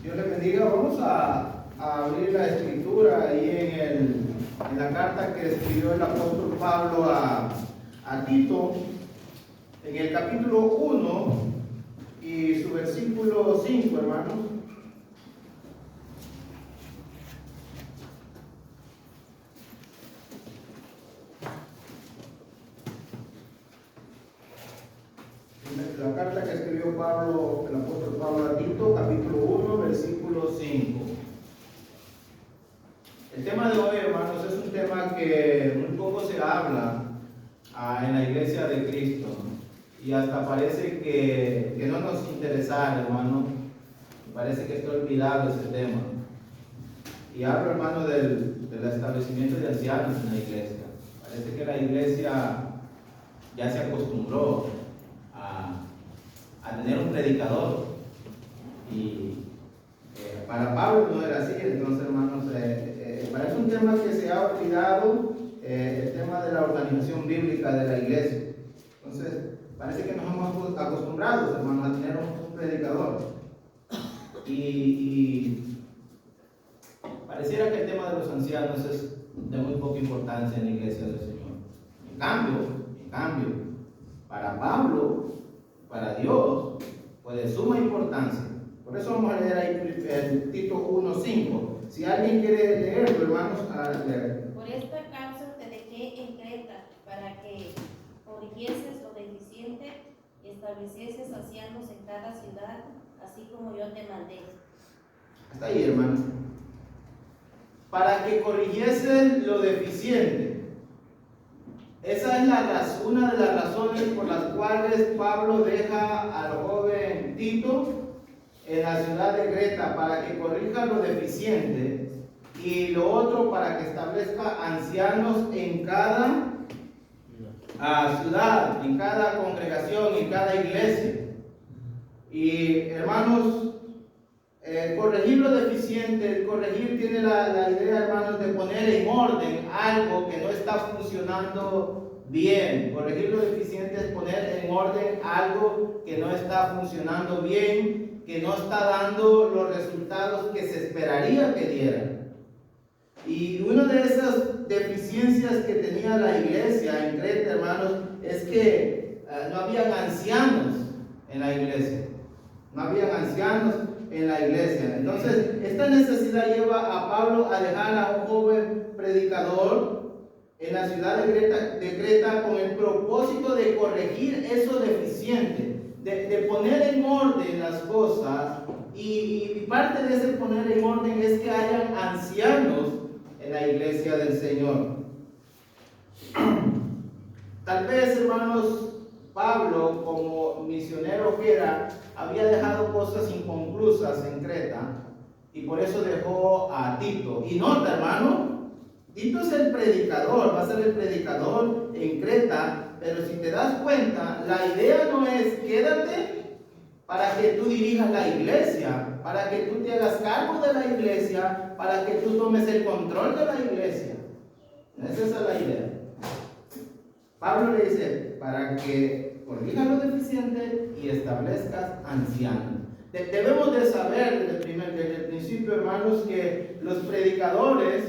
Dios le bendiga. Vamos a abrir la escritura ahí en la carta que escribió el apóstol Pablo a Tito, en el capítulo 1 y su versículo 5, hermanos. La carta que escribió Pablo, el apóstol Pablo a Tito, capítulo 1, versículo 5. El tema de hoy, hermanos, es un tema que muy poco se habla en la iglesia de Cristo, ¿no? Y hasta parece que no nos interesa, hermano. Parece que está olvidado ese tema. Y hablo, hermano, del establecimiento de ancianos en la iglesia. Parece que la iglesia ya se acostumbró a tener un predicador, y para Pablo no era así. Entonces, hermanos, parece un tema que se ha olvidado, el tema de la organización bíblica de la iglesia. Entonces, parece que nos hemos acostumbrado, hermanos, a tener un predicador, y pareciera que el tema de los ancianos es de muy poca importancia en la iglesia del Señor. En cambio, para Pablo, para Dios, fue de suma importancia. Por eso vamos a leer ahí el Tito 1:5. Si alguien quiere leerlo, hermanos, a leer. Por esta causa te dejé en Creta, para que corrigieses lo deficiente y establecieses ancianos en cada ciudad, así como yo te mandé. Hasta ahí, hermanos. Para que corrigiesen lo deficiente. Esa es una de las razones por las cuales Pablo deja al joven Tito en la ciudad de Creta, para que corrija lo deficiente, y lo otro para que establezca ancianos en cada ciudad, en cada congregación, en cada iglesia. Y hermanos, corregir lo deficiente, corregir tiene la idea, hermanos, de poner en orden algo que no está funcionando bien. Corregir lo deficiente es poner en orden algo que no está funcionando bien, que no está dando los resultados que se esperaría que diera. Y una de esas deficiencias que tenía la iglesia en Creta, hermanos, es que no habían ancianos en la iglesia. No habían ancianos en la iglesia. Entonces, esta necesidad lleva a Pablo a dejar a un joven predicador en la ciudad de Creta con el propósito de corregir eso deficiente, de poner en orden las cosas. Y parte de ese poner en orden es que hayan ancianos en la iglesia del Señor. Tal vez, hermanos, Pablo, como misionero que era, había dejado cosas inconclusas en Creta, y por eso dejó a Tito. Y nota, hermano, Tito es el predicador, va a ser el predicador en Creta, pero si te das cuenta, la idea no es quédate para que tú dirijas la iglesia, para que tú te hagas cargo de la iglesia, para que tú tomes el control de la iglesia. Esa es la idea. Pablo le dice, para que corrijas lo deficiente y establezcas ancianos. Debemos de saber desde el principio, hermanos, que los predicadores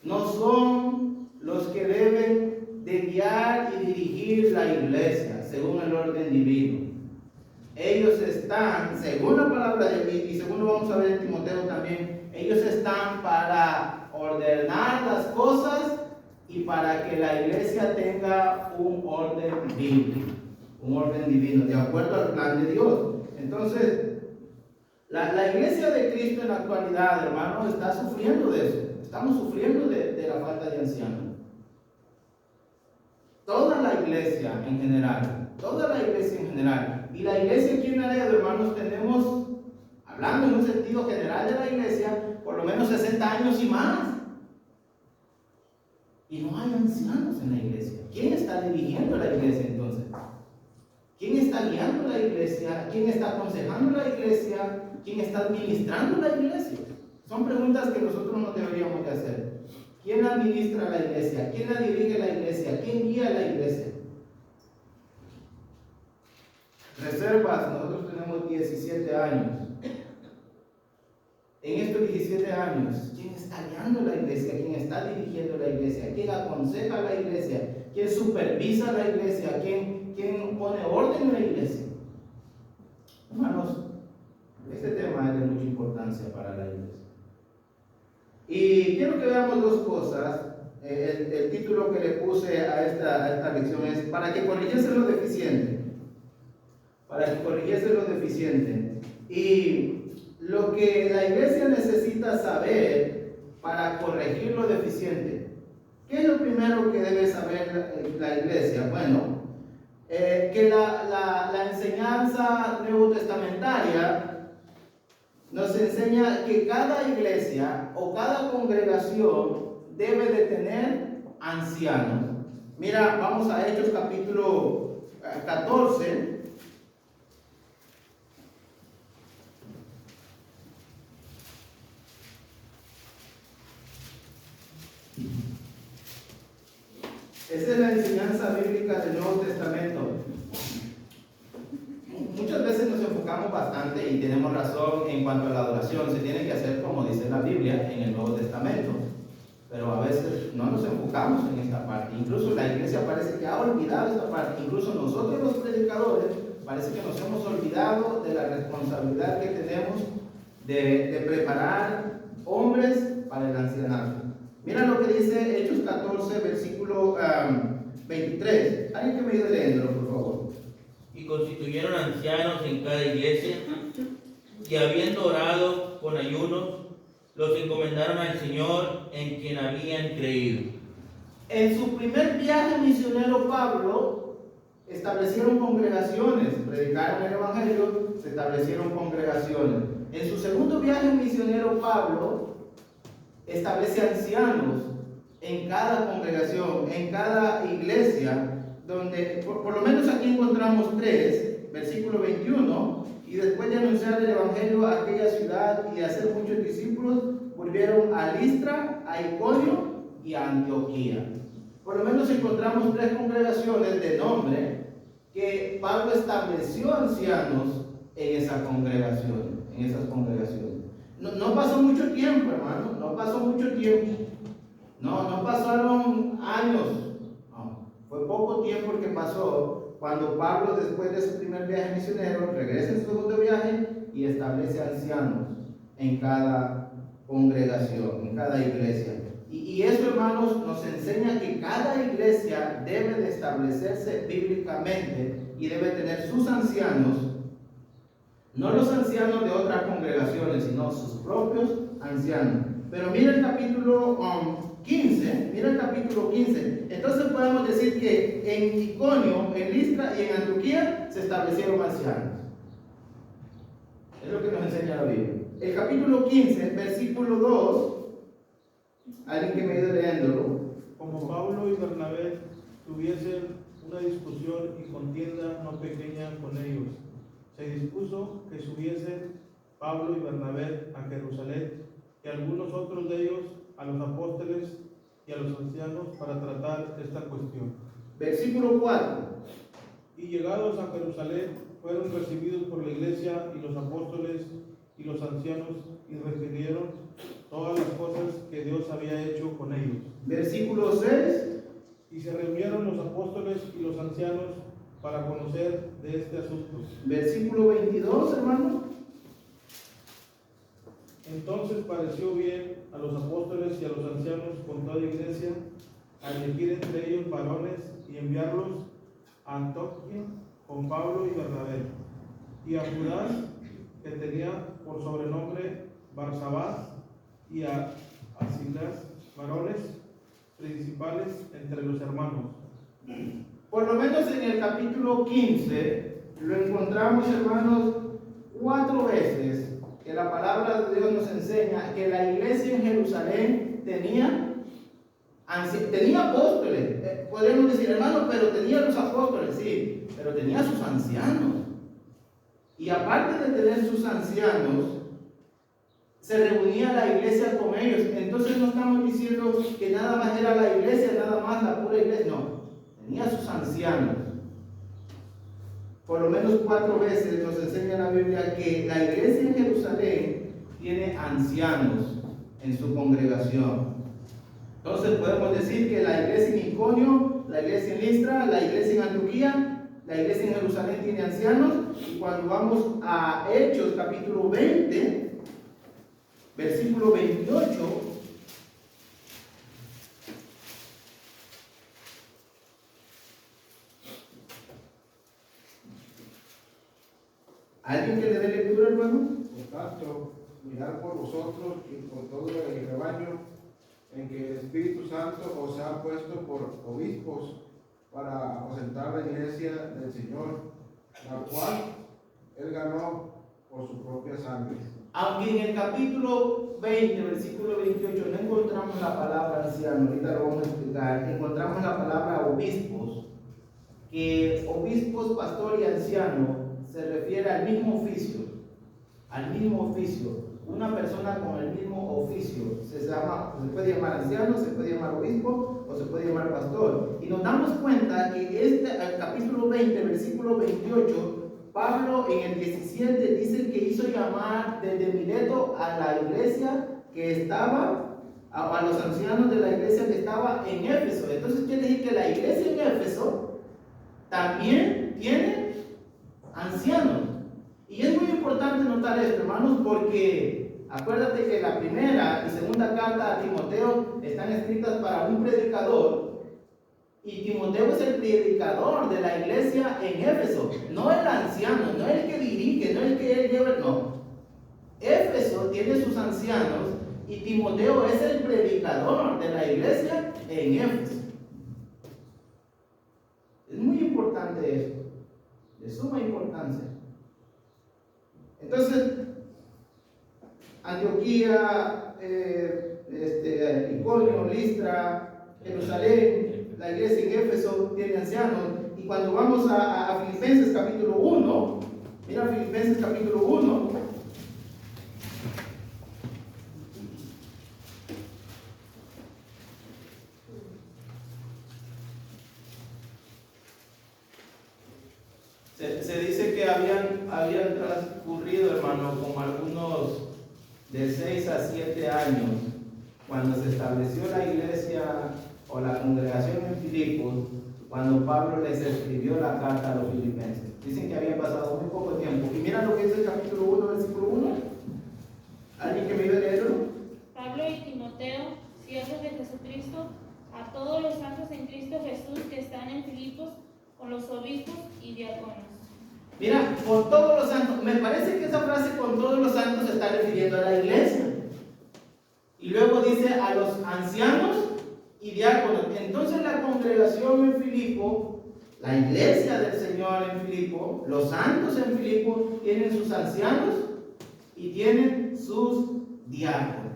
no son los que deben de guiar y dirigir la iglesia según el orden divino. Ellos están, según la palabra de Dios, y según lo vamos a ver en Timoteo también, ellos están para ordenar las cosas y para que la iglesia tenga un orden bíblico, un orden divino, de acuerdo al plan de Dios. Entonces, la iglesia de Cristo en la actualidad, hermanos, está sufriendo de eso. Estamos sufriendo de la falta de ancianos. Toda la iglesia en general. Y la iglesia aquí en Laredo, hermanos, tenemos, hablando en un sentido general de la iglesia, por lo menos 60 años y más. Y no hay ancianos en la iglesia. ¿Quién está dirigiendo la iglesia entonces? ¿Quién está guiando la iglesia? ¿Quién está aconsejando la iglesia? ¿Quién está administrando la iglesia? Son preguntas que nosotros no deberíamos de hacer. ¿Quién administra la iglesia? ¿Quién la dirige la iglesia? ¿Quién guía la iglesia? reservas, nosotros tenemos 17 años. En estos 17 años, ¿quién está guiando la iglesia? ¿Quién está dirigiendo la iglesia? ¿Quién aconseja a la iglesia? ¿Quién supervisa la iglesia? ¿Quién pone orden en la iglesia? Hermanos, este tema es de mucha importancia para la iglesia. Y quiero que veamos dos cosas. El título que le puse a esta lección es para que corrigiese lo deficiente. Para que corrigiese lo deficiente. Y lo que la iglesia necesita saber para corregir lo deficiente. ¿Qué es lo primero que debe saber la iglesia? Bueno, que la enseñanza neotestamentaria nos enseña que cada iglesia o cada congregación debe de tener ancianos. Mira, vamos a Hechos capítulo 14. Esa es la enseñanza bíblica del Nuevo Testamento. Muchas veces nos enfocamos bastante y tenemos razón en cuanto a la adoración. Se tiene que hacer como dice la Biblia en el Nuevo Testamento. Pero a veces no nos enfocamos en esta parte. Incluso la iglesia parece que ha olvidado esta parte. Incluso nosotros los predicadores parece que nos hemos olvidado de la responsabilidad que tenemos de preparar hombres para el ancianato. Mira lo que dice Hechos 14, versículo 23. Alguien que me ayude leyendo, por favor. Y constituyeron ancianos en cada iglesia, y habiendo orado con ayunos, los encomendaron al Señor en quien habían creído. En su primer viaje misionero, Pablo establecieron congregaciones, predicaron el Evangelio, se establecieron congregaciones. En su segundo viaje misionero, Pablo establece ancianos en cada congregación, en cada iglesia, donde por lo menos aquí encontramos 3, versículo 21, y después de anunciar el Evangelio a aquella ciudad y hacer muchos discípulos, volvieron a Listra, a Iconio y a Antioquía. Por lo menos encontramos 3 congregaciones de nombre que Pablo estableció ancianos en esas congregaciones. No pasó mucho tiempo, hermano, no pasó mucho tiempo. No pasaron años. No, fue poco tiempo el que pasó cuando Pablo, después de su primer viaje misionero, regresa en su segundo viaje y establece ancianos en cada congregación, en cada iglesia. Y eso, hermanos, nos enseña que cada iglesia debe de establecerse bíblicamente y debe tener sus ancianos. No los ancianos de otras congregaciones, sino sus propios ancianos. Pero mira el capítulo 15, mira el capítulo 15. Entonces podemos decir que en Iconio, en Listra y en Antioquía se establecieron ancianos. Es lo que nos enseña la Biblia. El capítulo 15, versículo 2, alguien que me ayude leyéndolo. Como Pablo y Bernabé tuviesen una discusión y contienda no pequeña con ellos, se dispuso que subiesen Pablo y Bernabé a Jerusalén y algunos otros de ellos a los apóstoles y a los ancianos para tratar esta cuestión. Versículo 4. Y llegados a Jerusalén fueron recibidos por la iglesia y los apóstoles y los ancianos y refirieron todas las cosas que Dios había hecho con ellos. Versículo 6. Y se reunieron los apóstoles y los ancianos para conocer de este asunto. Versículo 22, hermano. Entonces pareció bien a los apóstoles y a los ancianos con toda iglesia a elegir entre ellos varones y enviarlos a Antioquía con Pablo y Bernabé, y a Judas, que tenía por sobrenombre Barsabás, y a Silas, varones principales entre los hermanos. Por lo menos en el capítulo 15 lo encontramos, hermanos, 4 veces que la palabra de Dios nos enseña que la iglesia en Jerusalén tenía apóstoles. Podríamos decir, hermano, pero tenía los apóstoles, sí, pero tenía sus ancianos. Y aparte de tener sus ancianos, se reunía la iglesia con ellos. Entonces no estamos diciendo que nada más era la iglesia, nada más la pura iglesia. No, tenía sus ancianos. por lo menos 4 veces nos enseña la Biblia que la iglesia en Jerusalén tiene ancianos en su congregación. Entonces podemos decir que la iglesia en Iconio, la iglesia en Listra, la iglesia en Antioquía, la iglesia en Jerusalén tiene ancianos. Y cuando vamos a Hechos capítulo 20, versículo 28, ¿alguien que le dé lectura, hermano? Por tanto, mirad por vosotros y por todo el rebaño en que el Espíritu Santo os ha puesto por obispos para apacentar la iglesia del Señor, la cual él ganó por su propia sangre. Aunque en el capítulo 20, versículo 28, no encontramos la palabra anciano, ahorita lo vamos a explicar, encontramos la palabra obispos, que obispos, pastor y anciano se refiere al mismo oficio, una persona con el mismo oficio, se puede llamar anciano, se puede llamar obispo o se puede llamar pastor. Y nos damos cuenta que al capítulo 20, versículo 28, Pablo en el 17 dice que hizo llamar desde Mileto a la iglesia que estaba, a los ancianos de la iglesia que estaba en Éfeso. Entonces quiere decir que la iglesia en Éfeso también tiene ancianos. Y es muy importante notar esto, hermanos, porque acuérdate que la primera y segunda carta a Timoteo están escritas para un predicador. Y Timoteo es el predicador de la iglesia en Éfeso, no el anciano, no el que dirige, no el que él lleva, no. Éfeso tiene sus ancianos y Timoteo es el predicador de la iglesia en Éfeso. Es muy importante esto, de suma importancia. Entonces, Antioquía, Iconio, Listra, Jerusalén, la iglesia en Éfeso tiene ancianos. Y cuando vamos a Filipenses capítulo 1, mira Filipenses capítulo 1, se dice que habían transcurrido, hermano, como algunos de 6 a 7 años cuando se estableció la iglesia o la congregación en Filipos, cuando Pablo les escribió la carta a los filipenses. Dicen que había pasado muy poco tiempo. Y mira lo que dice el capítulo 1, versículo 1. ¿Alguien que me iba a leerlo? Pablo y Timoteo, siervos de Jesucristo, a todos los santos en Cristo Jesús que están en Filipos, con los obispos y diáconos. Mira, con todos los santos. Me parece que esa frase con todos los santos se está refiriendo a la iglesia. Y luego dice a los ancianos y diáconos. Entonces la congregación en Filipo, la iglesia del Señor en Filipo, los santos en Filipo tienen sus ancianos y tienen sus diáconos.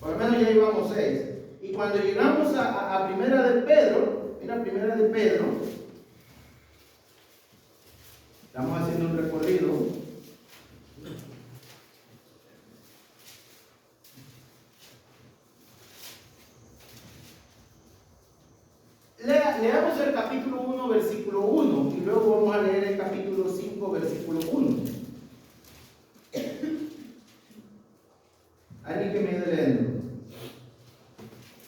Por lo menos ya llevamos 6. Y cuando llegamos a Primera de Pedro, mira Primera de Pedro, estamos haciendo un recorrido. Leamos el capítulo 1, versículo 1, y luego vamos a leer el capítulo 5, versículo 1. ¿Alguien que me ayude leyendo?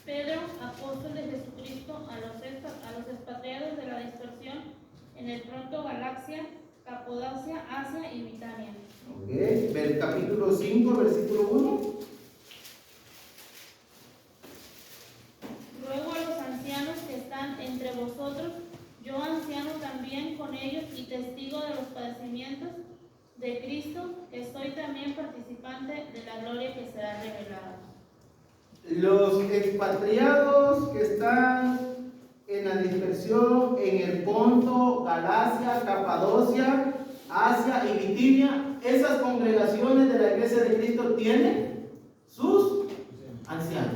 Pedro, apóstol de Jesucristo, a los expatriados de la dispersión en el Ponto, Galacia, Capadocia, Asia y Bitinia. Ok, el capítulo 5, versículo 1. Ruego a los ancianos que están entre vosotros, yo anciano también con ellos y testigo de los padecimientos de Cristo, que soy también participante de la gloria que será revelada. Los expatriados que están en la dispersión en el Ponto, Galacia, Capadocia, Asia y Bitinia, esas congregaciones de la iglesia de Cristo tienen sus ancianos.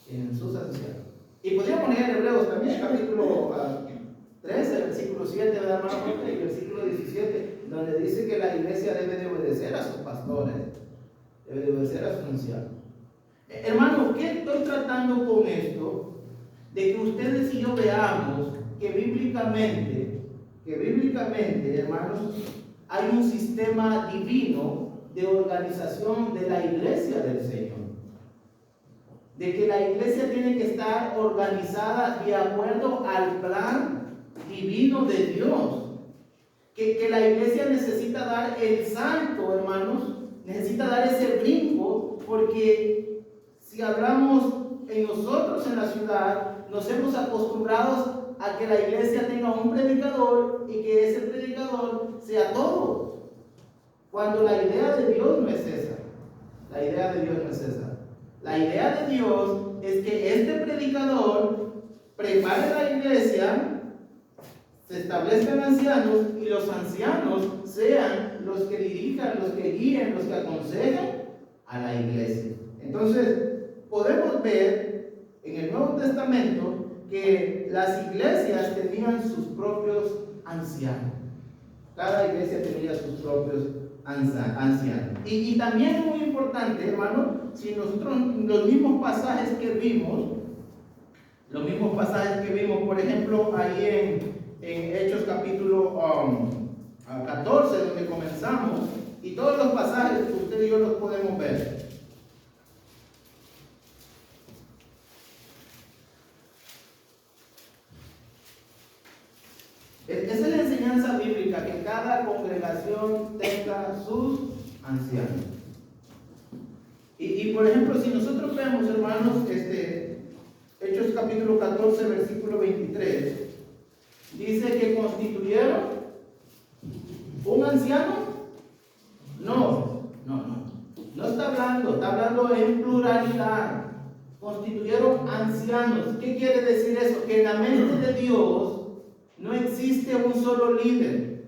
Tienen sus ancianos. Y podríamos leer Hebreos también, capítulo 13, versículo 7, ¿verdad, hermano? Y versículo 17, donde dice que la iglesia debe de obedecer a sus pastores, debe de obedecer a sus ancianos. Hermano, ¿qué estoy tratando con esto? De que ustedes y yo veamos que bíblicamente que bíblicamente, hermanos, hay un sistema divino de organización de la iglesia del Señor. De que la iglesia tiene que estar organizada de acuerdo al plan divino de Dios. Que la iglesia necesita dar el salto, hermanos, necesita dar ese brinco, porque si hablamos en nosotros en la ciudad, nos hemos acostumbrado a que la iglesia tenga un predicador y que ese predicador sea todo, cuando la idea de Dios no es esa. La idea de Dios no es esa. La idea de Dios es que este predicador prepare la iglesia, se establezcan ancianos y los ancianos sean los que dirijan, los que guíen, los que aconsejen a la iglesia. Entonces, podemos ver en el Nuevo Testamento que las iglesias tenían sus propios ancianos. Cada iglesia tenía sus propios ancianos. Y también es muy importante, hermano, si nosotros los mismos pasajes que vimos, por ejemplo, ahí en Hechos capítulo 14, donde comenzamos, y todos los pasajes, usted y yo los podemos ver. Esa es la enseñanza bíblica, que cada congregación tenga sus ancianos. Y por ejemplo, si nosotros vemos, hermanos, Hechos capítulo 14, versículo 23, dice que constituyeron un anciano. No está hablando en pluralidad. Constituyeron ancianos. ¿Qué quiere decir eso? Que en la mente de Dios no existe un solo líder.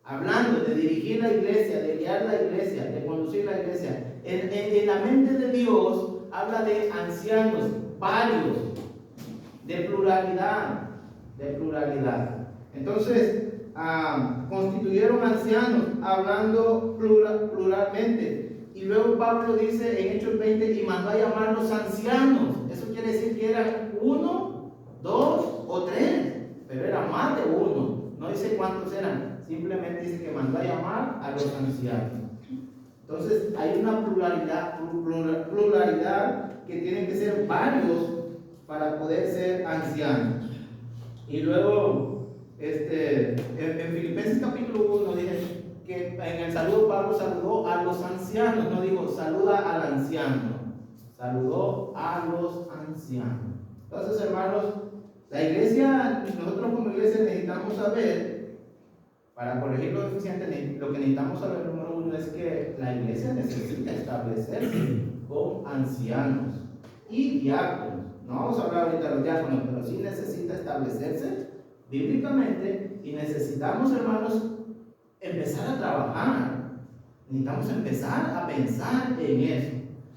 Hablando de dirigir la iglesia, de guiar la iglesia, de conducir la iglesia. En la mente de Dios habla de ancianos, varios, de pluralidad. Entonces, constituyeron ancianos, hablando pluralmente. Y luego Pablo dice en Hechos 20, y mandó a llamar los ancianos. Eso quiere decir que eran 1, 2 o 3, pero era más de uno. No dice cuántos eran, simplemente dice que mandó a llamar a los ancianos. Entonces hay una pluralidad que tienen que ser varios para poder ser ancianos. Y luego, en Filipenses capítulo 1 dice que en el saludo Pablo saludó a los ancianos, no dijo saluda al anciano, saludó a los ancianos. Entonces, hermanos, la iglesia, nosotros como iglesia necesitamos saber, para corregir lo deficiente, lo que necesitamos saber, número uno, es que la iglesia necesita establecerse con ancianos y diáconos. No vamos a hablar ahorita de los diáconos, pero sí necesita establecerse bíblicamente, y necesitamos, hermanos, empezar a trabajar. Necesitamos empezar a pensar en eso.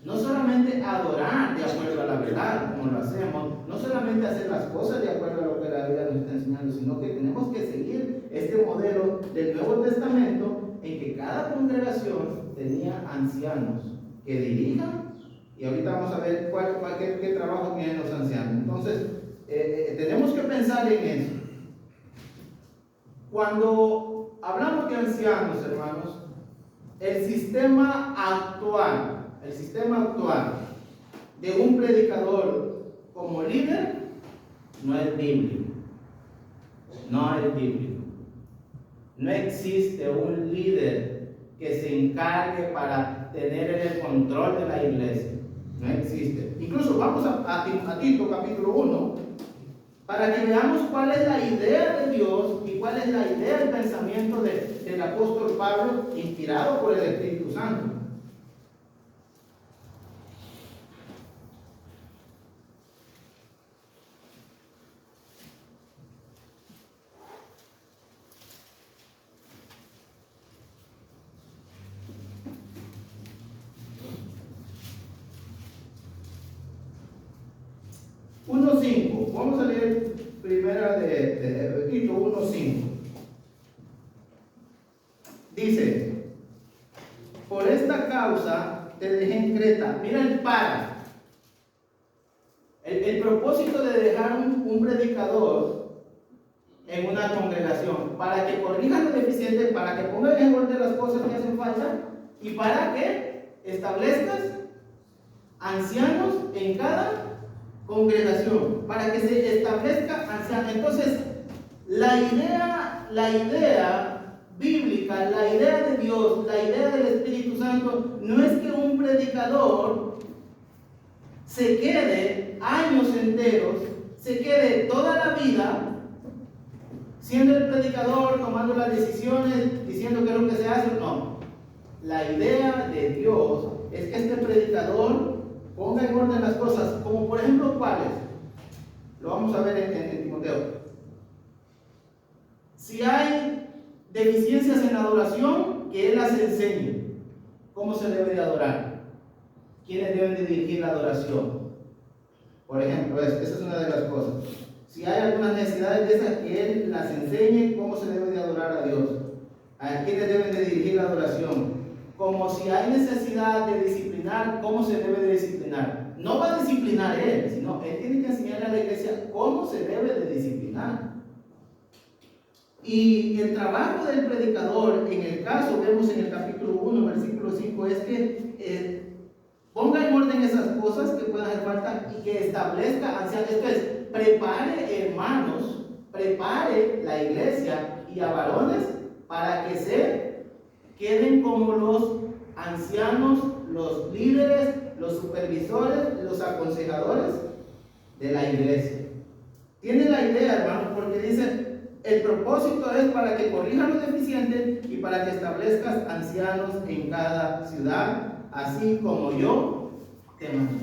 No solamente adorar de acuerdo a la verdad, como lo hacemos, no solamente hacer las cosas de acuerdo a lo que la Biblia nos está enseñando, sino que tenemos que seguir este modelo del Nuevo Testamento, en que cada congregación tenía ancianos que dirijan. Y ahorita vamos a ver qué trabajo tienen los ancianos. Entonces, tenemos que pensar en eso. Cuando hablamos de ancianos, hermanos, el sistema actual de un predicador como líder no es bíblico. No existe un líder que se encargue para tener el control de la iglesia. No existe. Incluso vamos a Tito capítulo 1 para que veamos cuál es la idea de Dios y cuál es la idea del pensamiento del apóstol Pablo, inspirado por el Espíritu Santo. Vamos a leer primera de Tito 1:5. Dice: por esta causa te dejé en Creta. Mira el para. El propósito de dejar un predicador en una congregación, para que corrijan lo deficiente, para que pongan en orden las cosas que hacen falta y para que establezcas ancianos en cada congregación, para que se establezca ancianos. Entonces, la idea bíblica, la idea de Dios, la idea del Espíritu Santo, no es que un predicador se quede años enteros, se quede toda la vida siendo el predicador, tomando las decisiones, diciendo qué es lo que se hace. No. La idea de Dios es que este predicador ponga en orden las cosas, como por ejemplo, ¿cuáles? Lo vamos a ver en Timoteo. Si hay deficiencias en adoración, que Él las enseñe. ¿Cómo se debe de adorar? ¿Quiénes deben de dirigir la adoración? Por ejemplo, esa es una de las cosas. Si hay algunas necesidades de esas, que Él las enseñe cómo se debe de adorar a Dios. ¿A quiénes deben de dirigir la adoración? Como si hay necesidad de disciplinar, ¿cómo se debe de disciplinar? No va a disciplinar Él, sino Él tiene que enseñarle a la iglesia cómo se debe de disciplinar. Y el trabajo del predicador, en el caso, vemos en el capítulo 1, versículo 5, es que ponga en orden esas cosas que puedan hacer falta y que establezca ancianos. Esto es, prepare hermanos, prepare la iglesia y a varones para que se queden como los ancianos, los líderes, los supervisores, los aconsejadores de la iglesia. Tiene la idea, hermanos, porque dice, el propósito es para que corrijan lo deficiente y para que establezcas ancianos en cada ciudad, así como yo te mando.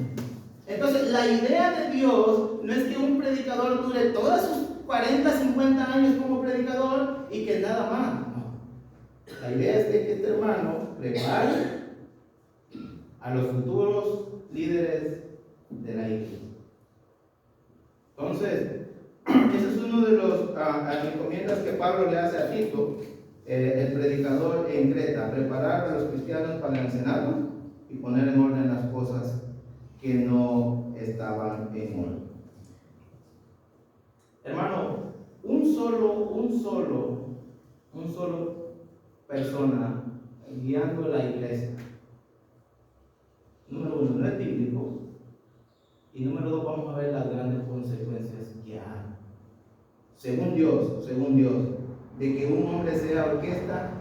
Entonces, la idea de Dios no es que un predicador dure todos sus 40, 50 años como predicador y que nada más. No. La idea es de que este hermano prepare a los futuros líderes de la iglesia. Entonces, ese es uno de los encomiendas que Pablo le hace a Tito, el predicador en Creta: preparar a los cristianos para el ancianato y poner en orden las cosas que no estaban en orden. Hermano, un solo persona guiando la iglesia, número uno, no es bíblico, y número dos, vamos a ver las grandes consecuencias que hay. Según Dios, de que un hombre sea orquesta,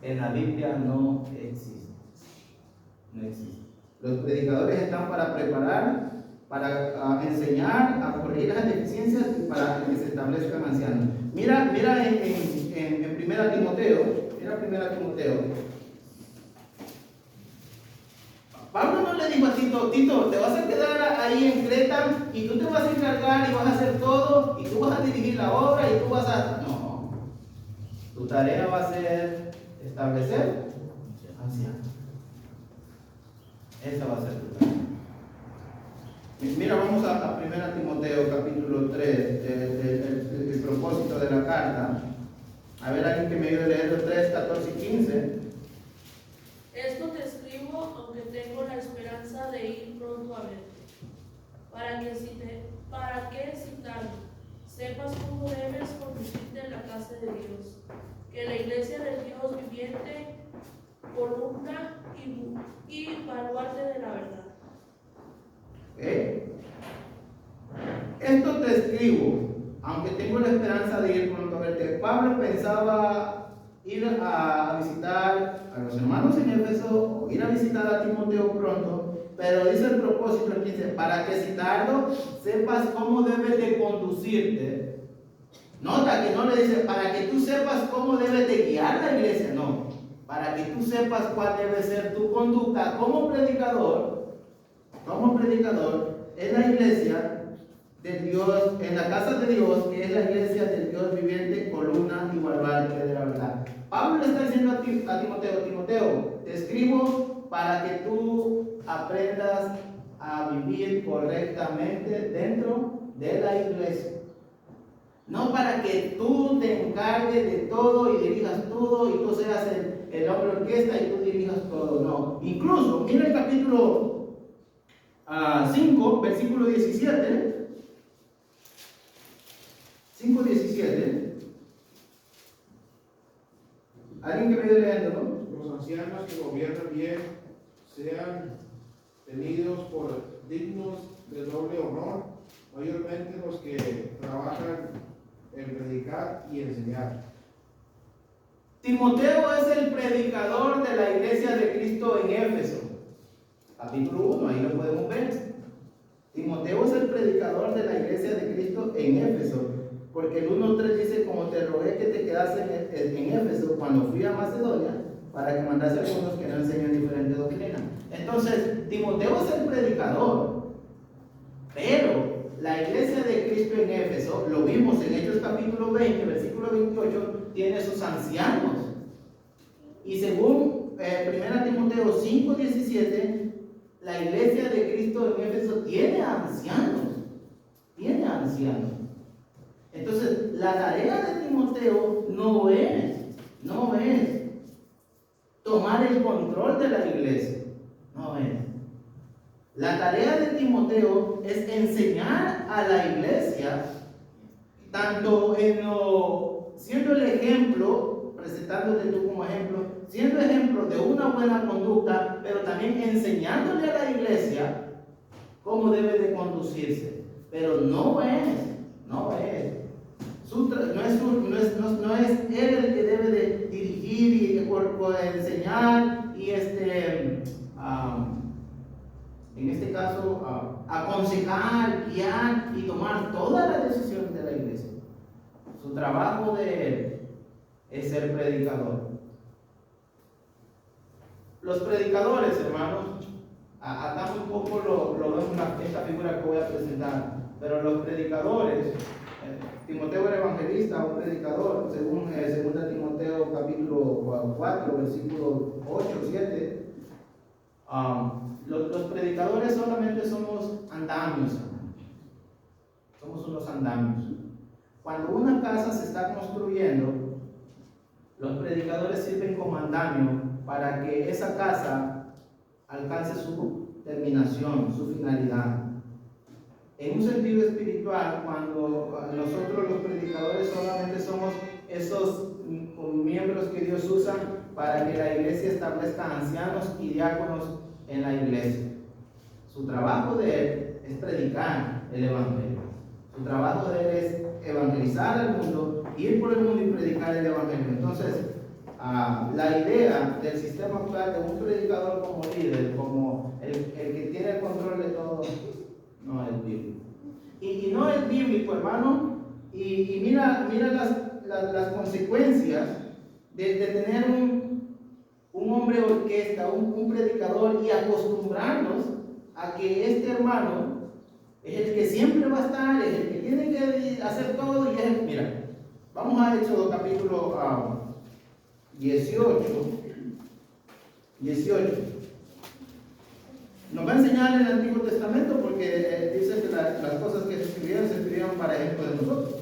en la Biblia no existe. No existe. Los predicadores están para preparar, para enseñar, a corregir las deficiencias y para que se establezcan ancianos. Mira en 1 Timoteo, Pablo no le dijo a Tito, te vas a quedar ahí en Creta y tú te vas a encargar y vas a hacer todo y tú vas a dirigir la obra y tú vas a... No, tu tarea va a ser establecer ancianos. Esa va a ser tu tarea. Mira, vamos a 1 Timoteo capítulo 3, el propósito de la carta. A ver, alguien que me ayude a leer los 3, 14 y 15. Esto te escribo, aunque tengo la esperanza de ir pronto a verte, para que si tarde, sepas cómo debes conducirte en la casa de Dios, que la iglesia del Dios viviente, columna y baluarte de la verdad. Esto te escribo, aunque tengo la esperanza de ir pronto a verte. Pablo pensaba ir a visitar a los hermanos en Éfeso, o ir a visitar a Timoteo pronto, pero dice el propósito aquí, dice, para que si tardo sepas cómo debes de conducirte. Nota que no le dice para que tú sepas cómo debes de guiar la iglesia, no, para que tú sepas cuál debe ser tu conducta como predicador en la iglesia de Dios, en la casa de Dios, que es la iglesia del Dios viviente, columna y baluarte de la verdad. Pablo le está diciendo a Timoteo, te escribo para que tú aprendas a vivir correctamente dentro de la iglesia. No para que tú te encargues de todo y dirijas todo y tú seas el hombre orquesta y tú dirijas todo. No. Incluso, mira el capítulo 5, versículo 17. 5:17. ¿Alguien que me ayude leyendo, no? Los ancianos que gobiernan bien sean tenidos por dignos de doble honor, mayormente los que trabajan en predicar y enseñar. Timoteo es el predicador de la iglesia de Cristo en Éfeso. Capítulo 1, ahí lo podemos ver. Timoteo es el predicador de la iglesia de Cristo en Éfeso, porque el 1:3 dice: como te rogué que te quedases en Éfeso cuando fui a Macedonia, para que mandase a algunos que no enseñan diferente doctrina. Entonces, Timoteo es el predicador, pero la iglesia de Cristo en Éfeso, lo vimos en Hechos capítulo 20, versículo 28, tiene sus ancianos. Y según 1 Timoteo 5:17, la iglesia de Cristo en Éfeso tiene ancianos. Tiene ancianos. Entonces, la tarea de Timoteo no es tomar el control de la iglesia. No es. La tarea de Timoteo es enseñar a la iglesia, tanto siendo el ejemplo, presentándote tú como ejemplo, siendo ejemplo de una buena conducta, pero también enseñándole a la iglesia cómo debe de conducirse. Pero no es él el que debe de dirigir y enseñar y en este caso aconsejar, guiar y tomar todas las decisiones de la iglesia. Su trabajo de él es ser predicador. Los predicadores, hermanos, acá un poco lo vemos en esta figura que voy a presentar, pero los predicadores, Timoteo era evangelista, un predicador, según 2 Timoteo capítulo 4, versículo 8, 7. Los predicadores solamente somos andamios, somos unos andamios. Cuando una casa se está construyendo, los predicadores sirven como andamio para que esa casa alcance su terminación, su finalidad. En un sentido espiritual, cuando nosotros los predicadores solamente somos esos miembros que Dios usa para que la iglesia establezca ancianos y diáconos en la iglesia. Su trabajo de él es predicar el evangelio. Su trabajo de él es evangelizar al mundo, ir por el mundo y predicar el evangelio. Entonces, la idea del sistema actual de un predicador como líder, como el que tiene el control de todo, no es bíblico. Y no es bíblico, hermano. Y mira las consecuencias de tener un hombre orquesta, un predicador, y acostumbrarnos a que este hermano es el que siempre va a estar, es el que tiene que hacer todo. Y mira, vamos a Éxodo capítulo 18. Nos va a enseñar el Antiguo Testamento porque dice que las cosas que se escribieron para ejemplo de nosotros.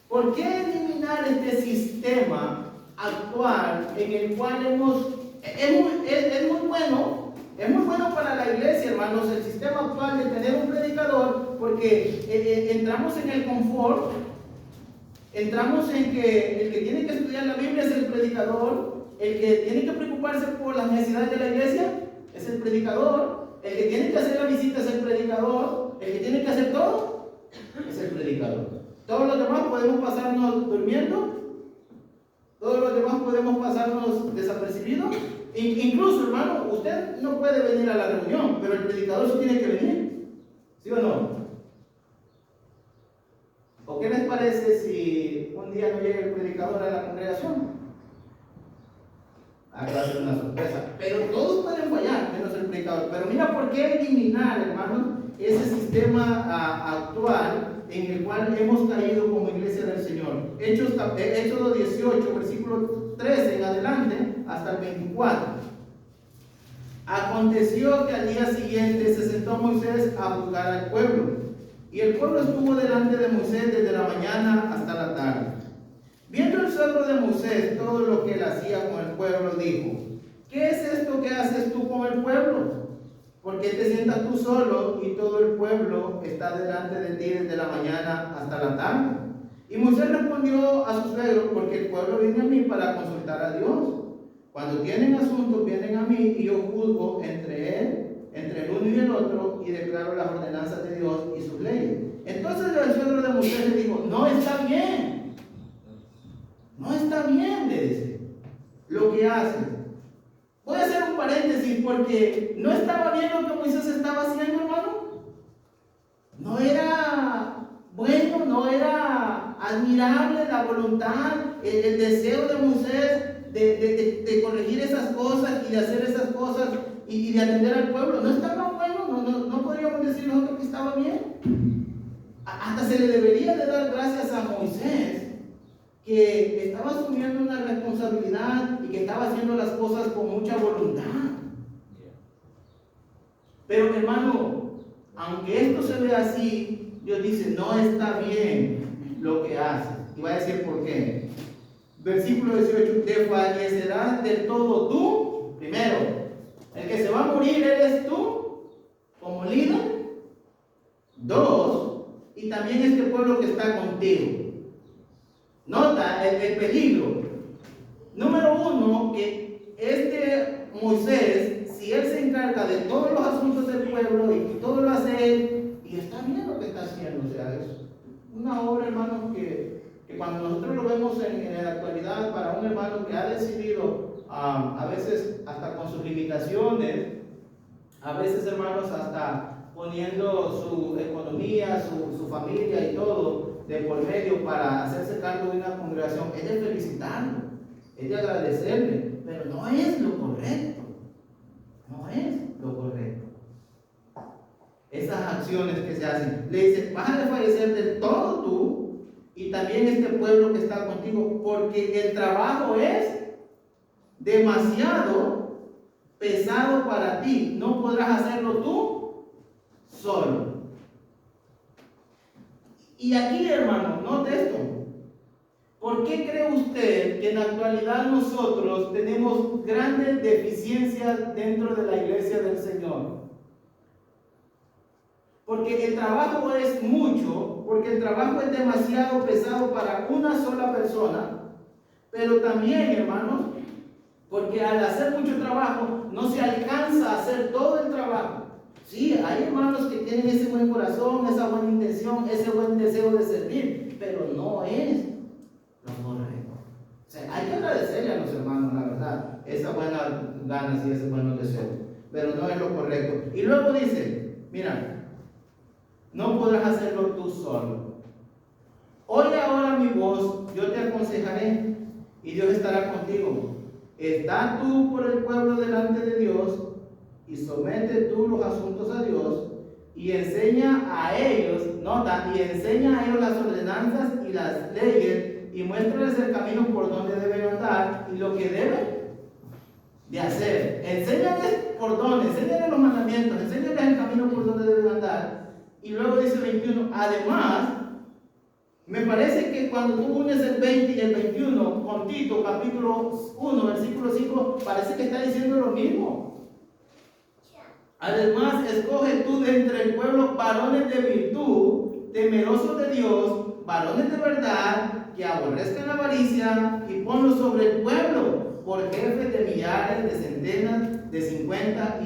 ¿Por qué eliminar este sistema actual en el cual es muy bueno? Es muy bueno para la iglesia, hermanos, el sistema actual de tener un predicador, porque entramos en el confort, entramos en que el que tiene que estudiar la Biblia es el predicador, el que tiene que preocuparse por las necesidades de la iglesia es el predicador, el que tiene que hacer la visita es el predicador, el que tiene que hacer todo es el predicador. Todos los demás podemos pasarnos durmiendo, todos los demás podemos pasarnos desapercibidos. Incluso, hermano, usted no puede venir a la reunión, pero el predicador sí tiene que venir, ¿sí o no? ¿O qué les parece si un día no llega el predicador a la congregación? Va a ser una sorpresa, pero todos pueden fallar, menos el predicador. Pero mira, ¿por qué eliminar, hermano, ese sistema actual en el cual hemos caído como iglesia del Señor? Éxodo 18, versículo 13 en adelante hasta el 24. Aconteció que al día siguiente se sentó Moisés a juzgar al pueblo, y el pueblo estuvo delante de Moisés desde la mañana hasta la tarde. Viendo el suegro de Moisés todo lo que él hacía con el pueblo, dijo: ¿qué es esto que haces tú con el pueblo? ¿Por qué te sientas tú solo y todo el pueblo está delante de ti desde la mañana hasta la tarde? Y Moisés respondió a su suegro, porque el pueblo viene a mí para consultar a Dios. Cuando tienen asuntos vienen a mí y yo juzgo entre el uno y el otro, y declaro las ordenanzas de Dios y sus leyes. Entonces el suegro de Moisés le dijo, no está bien, le dice, lo que hace. Voy a hacer un paréntesis porque no estaba bien lo que Moisés estaba haciendo, hermano. No era bueno, no era admirable la voluntad, el deseo de Moisés de corregir esas cosas y de hacer esas cosas y de atender al pueblo. No estaba bueno, no podríamos decir nosotros que estaba bien. Hasta se le debería de dar gracias a Moisés, que estaba asumiendo una responsabilidad y que estaba haciendo las cosas con mucha voluntad. Pero hermano, aunque esto se ve así, Dios dice, no está bien lo que hace. Y va a decir por qué. Versículo 18, te fallecerás del todo tú, primero. El que se va a morir eres tú, como líder. 2, y también este pueblo que está contigo. Nota el peligro. Número 1, que este Moisés, si él se encarga de todos los asuntos del pueblo y todo lo hace él, y está bien lo que está haciendo, o sea, es una obra, hermano, que cuando nosotros lo vemos en la actualidad, para un hermano que ha decidido, a veces hasta con sus limitaciones, a veces, hermanos, hasta poniendo su economía, su familia y todo de por medio para hacerse cargo de una congregación, es de felicitarlo, es de agradecerle, pero no es lo correcto. No es lo correcto. Esas acciones que se hacen, le dice, vas a desfallecer del todo tú y también este pueblo que está contigo, porque el trabajo es demasiado pesado para ti. No podrás hacerlo tú solo. Y aquí, hermano, note esto. ¿Por qué cree usted que en la actualidad nosotros tenemos grandes deficiencias dentro de la iglesia del Señor? Porque el trabajo es mucho, porque el trabajo es demasiado pesado para una sola persona, pero también, hermanos, porque al hacer mucho trabajo no se alcanza a hacer todo el trabajo. Sí, hay hermanos que tienen ese buen corazón, esa buena intención, ese buen deseo de servir, pero no es lo correcto. O sea, hay que agradecerle a los hermanos, la verdad, esas buenas ganas y esos buenos deseos, pero no es lo correcto. Y luego dice, mira, no podrás hacerlo tú solo. Oye ahora mi voz, yo te aconsejaré y Dios estará contigo. Está tú por el pueblo delante de Dios y somete tú los asuntos a Dios y enseña a ellos, nota, y enseña a ellos las ordenanzas y las leyes y muéstrales el camino por donde deben andar y lo que deben de hacer. Enséñales por dónde, enséñales los mandamientos, enséñales el camino por donde deben andar. Y luego dice 21, además, me parece que cuando tú unes el 20 y el 21 con Tito, capítulo 1, versículo 5, parece que está diciendo lo mismo. Además, escoge tú de entre el pueblo varones de virtud, temerosos de Dios, varones de verdad, que aborrezcan la avaricia, y ponlos sobre el pueblo, por jefes de millares, de centenas, de 50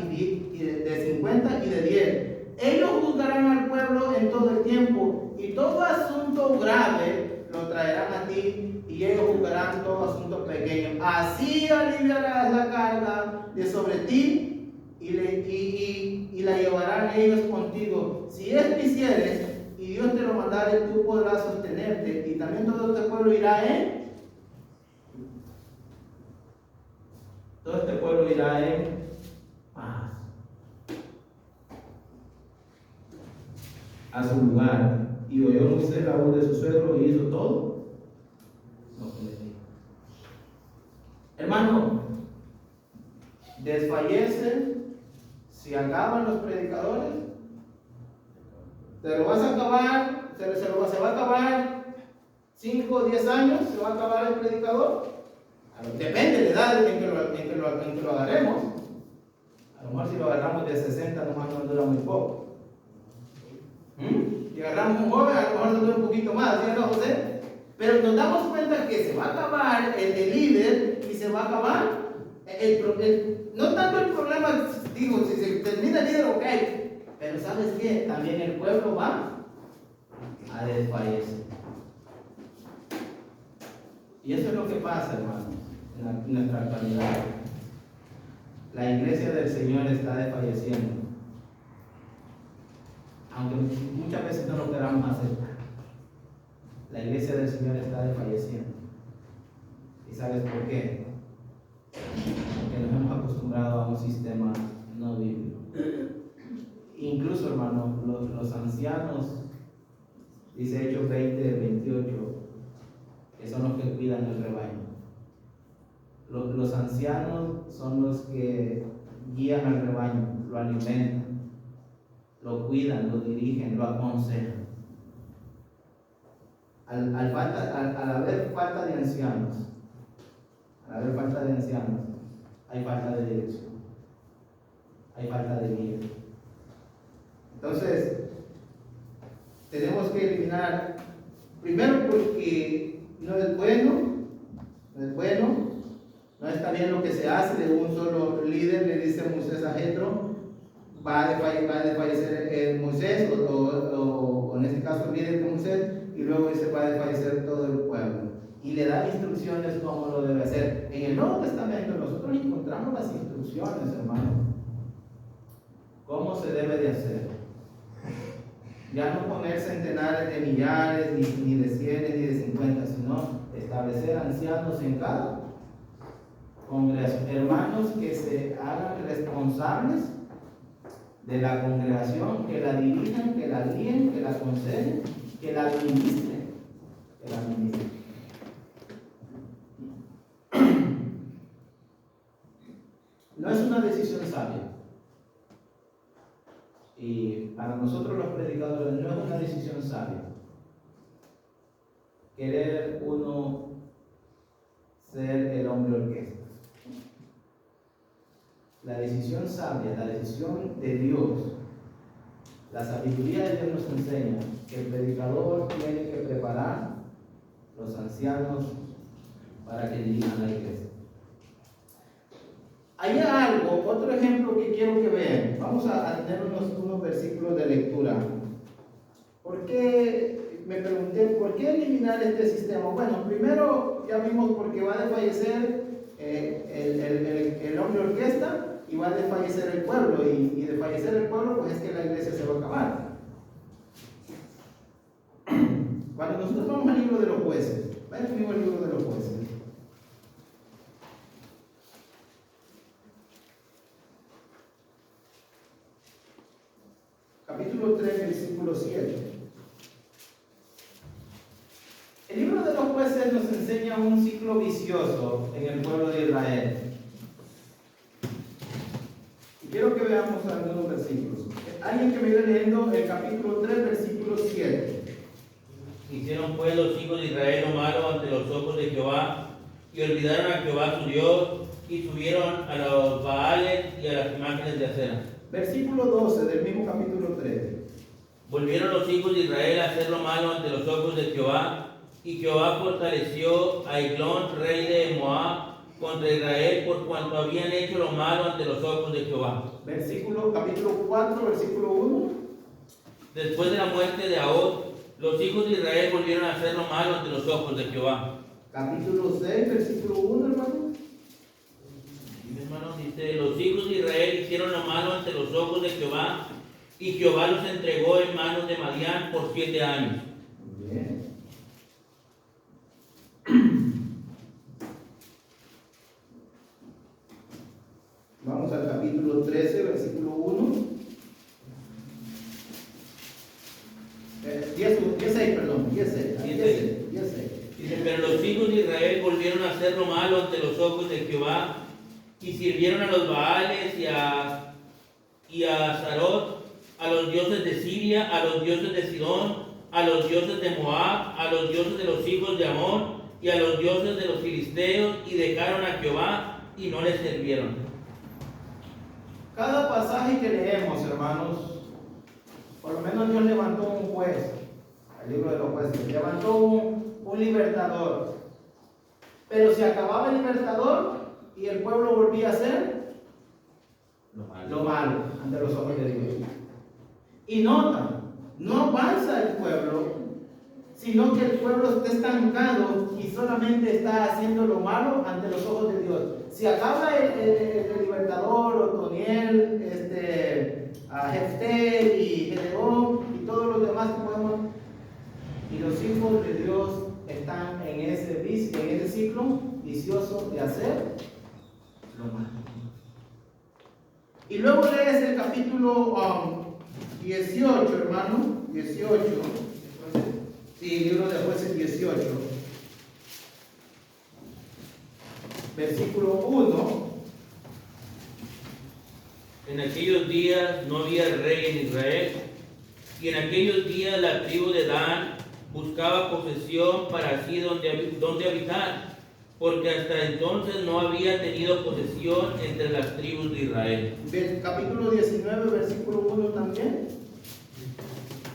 y de 10. Ellos juzgarán al pueblo en todo el tiempo, y todo asunto grave lo traerán a ti, y ellos juzgarán todo asunto pequeño. Así aliviarás la carga de sobre ti, y la llevarán ellos contigo. Si quisieres, y Dios te lo mandare, tú podrás sostenerte, y también todo este pueblo irá en paz a su lugar. Y oyó Moisés la voz de su suegro y hizo todo lo que le dijo. Hermano, desfallece si acaban los predicadores. Te lo vas a acabar, se va a acabar 5 o 10 años, se va a acabar el predicador. Depende de la edad en que lo agarremos. A lo mejor si lo agarramos de 60 nomás nos dura muy poco. Si agarramos un joven, a lo mejor nos dura un poquito más, ¿sí o no, José? Pero nos damos cuenta que se va a acabar el líder y se va a acabar no tanto el problema, digo, si se termina el líder, ok, pero ¿sabes qué? También el pueblo va a desfallecer. Y eso es lo que pasa, hermanos, en nuestra actualidad. La iglesia del Señor está desfalleciendo, aunque muchas veces no lo queramos aceptar. La iglesia del Señor está desfalleciendo. ¿Y sabes por qué? Porque nos hemos acostumbrado a un sistema no bíblico. Incluso, hermanos, los ancianos, dice Hechos 20:28, que son los que cuidan el rebaño. Los ancianos son los que guían al rebaño, lo alimentan, lo cuidan, lo dirigen, lo aconsejan. Al haber falta de ancianos, hay falta de dirección, hay falta de guía. Entonces, tenemos que eliminar, primero porque no es bueno, no está bien lo que se hace de un solo líder. Le dice Moisés a Jetro, va a desfallecer Moisés, o en este caso el líder de Moisés, y luego dice va a desfallecer todo el pueblo. Y le da instrucciones cómo lo debe hacer. En el Nuevo Testamento nosotros encontramos las instrucciones, hermano. ¿Cómo se debe de hacer? Ya no poner centenares de millares, ni de 100, ni de 50, sino establecer ancianos en cada congregación. Hermanos que se hagan responsables de la congregación, que la dirijan, que la guíen, que la aconsejen, que la administren. No es una decisión sabia. Y para nosotros los predicadores no es una decisión sabia querer uno ser el hombre orquesta. La decisión sabia, la decisión de Dios, la sabiduría de Dios nos enseña que el predicador tiene que preparar los ancianos para que dirijan la iglesia. Hay algo, otro ejemplo que quiero que vean. Vamos a tener unos versículos de lectura. ¿Por qué? Me pregunté, ¿por qué eliminar este sistema? Bueno, primero ya vimos porque va a desfallecer el hombre orquesta y va a desfallecer el pueblo. Y desfallecer el pueblo, pues es que la iglesia se va a acabar. Cuando nosotros vamos al libro de los jueces, vayan conmigo al libro de los jueces. Capítulo 3, versículo 7. El libro de los jueces nos enseña un ciclo vicioso en el pueblo de Israel. Y quiero que veamos algunos versículos. Alguien que me iba leyendo el capítulo 3, versículo 7. Hicieron pues los hijos de Israel lo malo ante los ojos de Jehová, y olvidaron a Jehová su Dios, y subieron a los Baales y a las imágenes de acera. Versículo 12 del mismo capítulo 3. Volvieron los hijos de Israel a hacer lo malo ante los ojos de Jehová, y Jehová fortaleció a Eglón, rey de Moab, contra Israel, por cuanto habían hecho lo malo ante los ojos de Jehová. Capítulo 4, versículo 1. Después de la muerte de Ahod, los hijos de Israel volvieron a hacer lo malo ante los ojos de Jehová. Capítulo 6, versículo 1, hermano. Mi hermano dice, los hijos de Israel hicieron lo malo ante los ojos de Jehová, y Jehová los entregó en manos de Madián por 7 años. Muy bien. Vamos al capítulo 13, versículo 1. 10:6. Dice, pero los hijos de Israel volvieron a hacer lo malo ante los ojos de Jehová, y sirvieron a los Baales y a Astarot, a los dioses de Siria, a los dioses de Sidón, a los dioses de Moab, a los dioses de los hijos de Amón y y a los dioses de los filisteos y dejaron a Jehová y no le sirvieron. Cada pasaje que leemos, hermanos, por lo menos Dios levantó un juez, el libro de los jueces, levantó un libertador. Pero se acababa el libertador y el pueblo volvía a hacer lo malo ante los ojos de Dios. Y nota, no avanza el pueblo, sino que el pueblo está estancado y solamente está haciendo lo malo ante los ojos de Dios. Si acaba el libertador, Otoniel, Jefté y Gedeón y todos los demás que podemos, y los hijos de Dios están en ese vicio, en ese ciclo vicioso de hacer lo malo. Y luego lees el capítulo 18, hermano, 18, sí, libro de Jueces 18, versículo 1. En aquellos días no había rey en Israel, y en aquellos días la tribu de Dan buscaba posesión para sí donde habitar, porque hasta entonces no había tenido posesión entre las tribus de Israel. Capítulo 19, versículo 1 también.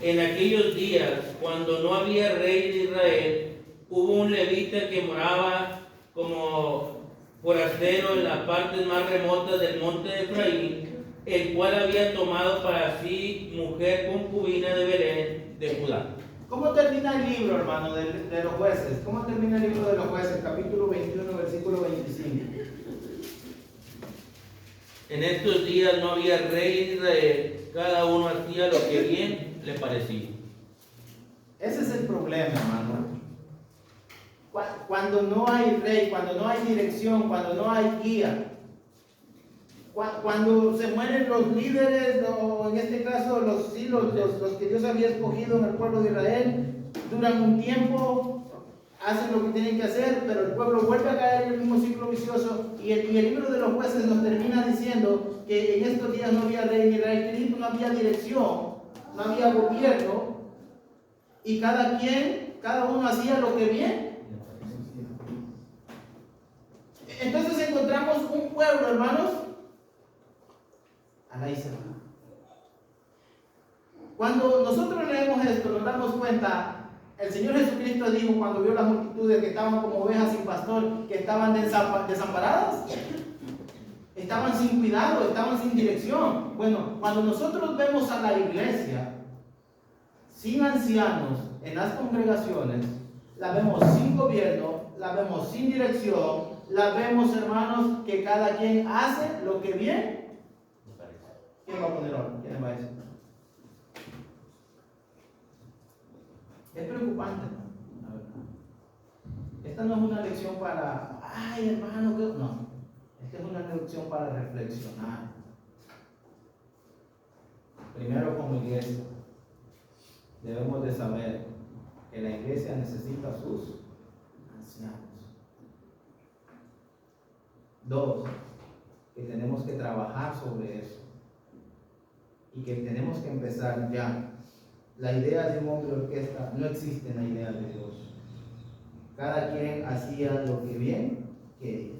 En aquellos días, cuando no había rey en Israel, hubo un levita que moraba como forastero en las partes más remotas del monte de Efraín, el cual había tomado para sí mujer concubina de Belén de Judá. ¿Cómo termina el libro, hermano, de los jueces? ¿Cómo termina el libro de los jueces? Capítulo 21, versículo 25. En estos días no había rey en Israel, cada uno hacía lo que bien le parecía. Ese es el problema, hermano. Cuando no hay rey, cuando no hay dirección, cuando no hay guía, cuando se mueren los líderes, o en este caso los que Dios había escogido en el pueblo de Israel, duran un tiempo, hacen lo que tienen que hacer, pero el pueblo vuelve a caer en el mismo ciclo vicioso. Y el libro de los jueces nos termina diciendo que en estos días no había rey en Israel, no había dirección, no había gobierno, y cada uno hacía lo que bien. Entonces encontramos un pueblo, hermanos, a la isla. Cuando nosotros leemos esto, nos damos cuenta, el Señor Jesucristo dijo cuando vio las multitudes que estaban como ovejas sin pastor, que estaban desamparadas, estaban sin cuidado, estaban sin dirección. Bueno, cuando nosotros vemos a la iglesia sin ancianos en las congregaciones, la vemos sin gobierno, la vemos sin dirección, la vemos, hermanos, que cada quien hace lo que bien. ¿Quién va a poner orden? ¿Quién va a decir? Es preocupante, ¿no? La verdad. Esta no es una lección para, ay, hermano, que no. Esta es una lección para reflexionar. Primero, como iglesia, debemos de saber que la iglesia necesita a sus ancianos. Dos, que tenemos que trabajar sobre eso. Y que tenemos que empezar ya. La idea de un hombre orquesta no existe en la idea de Dios. Cada quien hacía lo que bien quería.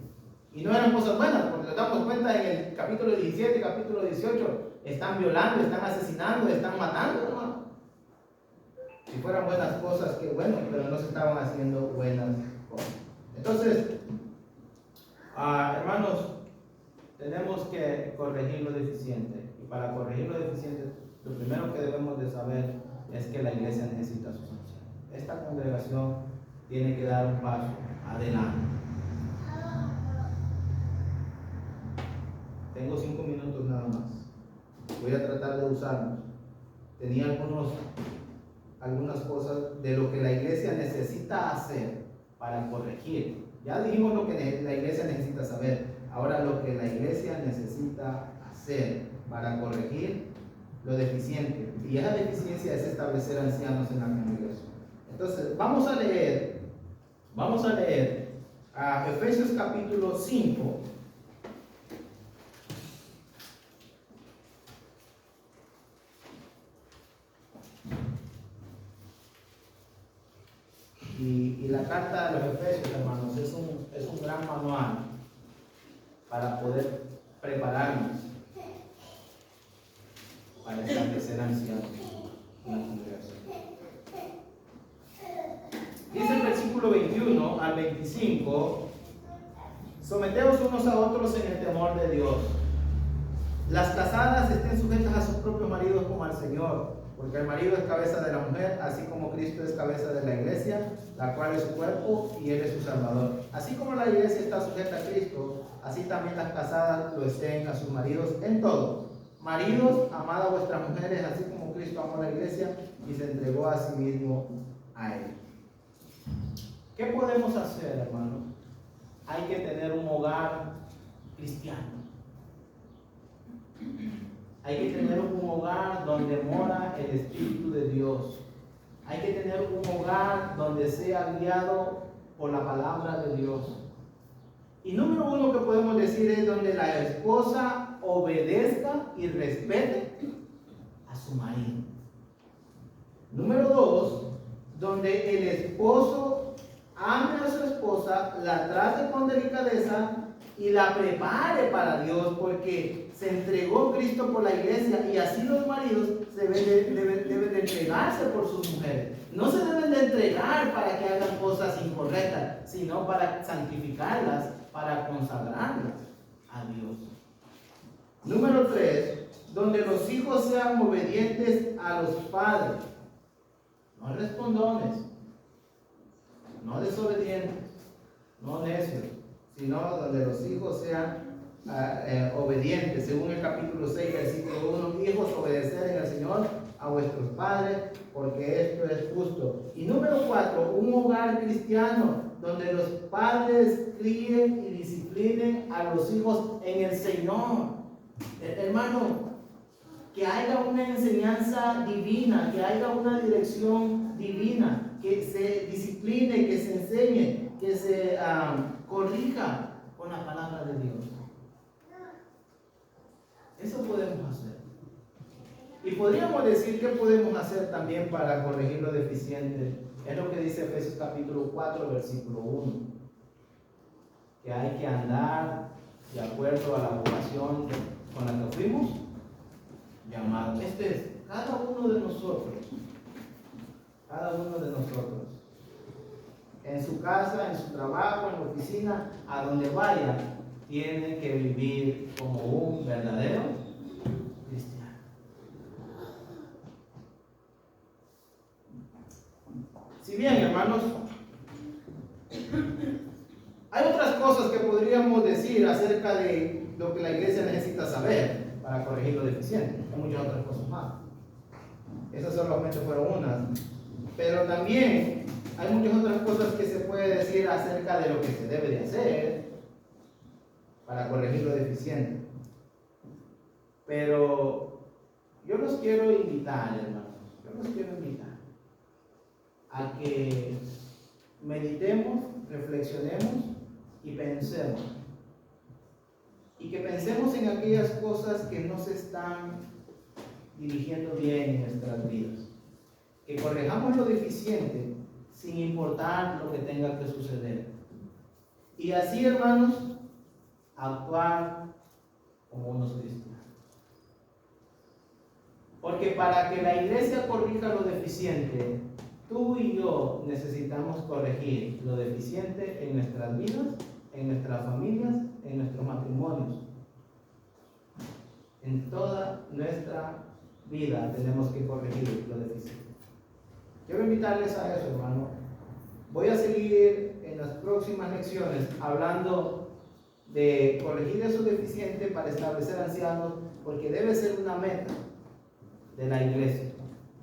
Y no eran cosas buenas, porque nos damos cuenta en el capítulo 17, capítulo 18, están violando, están asesinando, están matando, hermano. Si fueran buenas cosas, qué bueno, pero no se estaban haciendo buenas cosas. Entonces, hermanos, tenemos que corregir lo deficiente. Y para corregir lo deficiente, lo primero que debemos de saber es que la iglesia necesita a sus ancianos. Esta congregación tiene que dar un paso adelante. Tengo 5 minutos nada más. Voy a tratar de usarlos. Tenía algunas cosas de lo que la iglesia necesita hacer para corregir. Ya dijimos lo que la iglesia necesita saber. Ahora lo que la iglesia necesita hacer para corregir lo deficiente. Y esa deficiencia es establecer ancianos en la congregación. Entonces, vamos a leer a Efesios capítulo 5. Y Y la carta de los Efesios, hermanos, es un gran manual para poder prepararnos para establecer ancianos en la congregación. Dice el versículo 21 al 25: someteos unos a otros en el temor de Dios. Las casadas estén sujetas a sus propios maridos como al Señor, porque el marido es cabeza de la mujer, así como Cristo es cabeza de la iglesia, la cual es su cuerpo y Él es su Salvador. Así como la iglesia está sujeta a Cristo, así también las casadas lo estén a sus maridos en todo. Maridos, amad a vuestras mujeres, así como Cristo amó a la iglesia y se entregó a sí mismo a Él. ¿Qué podemos hacer, hermano? Hay que tener un hogar cristiano. Hay que tener un hogar donde mora el Espíritu de Dios. Hay que tener un hogar donde sea guiado por la palabra de Dios. Y número uno que podemos decir es donde la esposa obedezca y respete a su marido. Número dos, donde el esposo ame a su esposa, la trate con delicadeza y la prepare para Dios, porque se entregó Cristo por la iglesia, y así los maridos deben de entregarse por sus mujeres. No se deben de entregar para que hagan cosas incorrectas, sino para santificarlas, para consagrarlas a Dios. Número 3, donde los hijos sean obedientes a los padres, no respondones, no desobedientes, no necios, sino donde los hijos sean obedientes, según el capítulo 6, versículo 1. Hijos, obedecer en el Señor a vuestros padres, porque esto es justo. Y número 4, un hogar cristiano, donde los padres críen y disciplinen a los hijos en el Señor. Hermano, que haya una enseñanza divina, que haya una dirección divina, que se discipline, que se enseñe, que se corrija con la palabra de Dios. Eso podemos hacer. Y podríamos decir que podemos hacer también para corregir lo deficiente. Es lo que dice Efesios capítulo 4, versículo 1. Que hay que andar de acuerdo a la vocación con la que fuimos llamados. Este es cada uno de nosotros. Cada uno de nosotros. En su casa, en su trabajo, en la oficina, a donde vaya, tiene que vivir como un verdadero cristiano. Si bien, hermanos, hay otras cosas que podríamos decir acerca de lo que la iglesia necesita saber para corregir lo deficiente. Hay muchas otras cosas más. Esas solamente fueron unas. Pero también hay muchas otras cosas que se puede decir acerca de lo que se debe de hacer para corregir lo deficiente. Pero yo los quiero invitar, hermanos, a que meditemos, reflexionemos y pensemos. Y que pensemos en aquellas cosas que no se están dirigiendo bien en nuestras vidas. Que corrijamos lo deficiente sin importar lo que tenga que suceder. Y así, hermanos, actuar como unos cristianos. Porque para que la iglesia corrija lo deficiente, tú y yo necesitamos corregir lo deficiente en nuestras vidas, en nuestras familias, en nuestros matrimonios. En toda nuestra vida tenemos que corregir lo deficiente. Quiero invitarles a eso, hermano. Voy a seguir en las próximas lecciones hablando de corregir eso deficiente para establecer ancianos, porque debe ser una meta de la iglesia.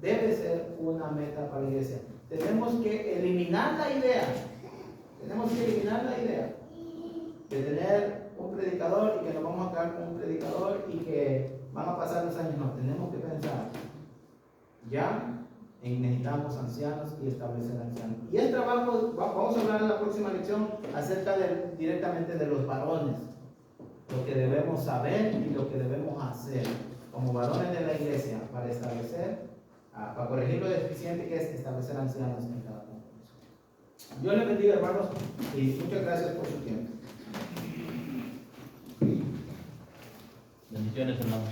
Debe ser una meta para la iglesia. Tenemos que eliminar la idea. De tener un predicador y que nos vamos a quedar con un predicador y que van a pasar los años. No, tenemos que pensar ya en necesitamos ancianos y establecer ancianos. Y el trabajo, vamos a hablar en la próxima lección acerca directamente de los varones, lo que debemos saber y lo que debemos hacer como varones de la iglesia para establecer, para corregir lo deficiente que es establecer ancianos en cada congregación. Dios les bendiga, hermanos, y muchas gracias por su tiempo. Bendiciones, hermanos.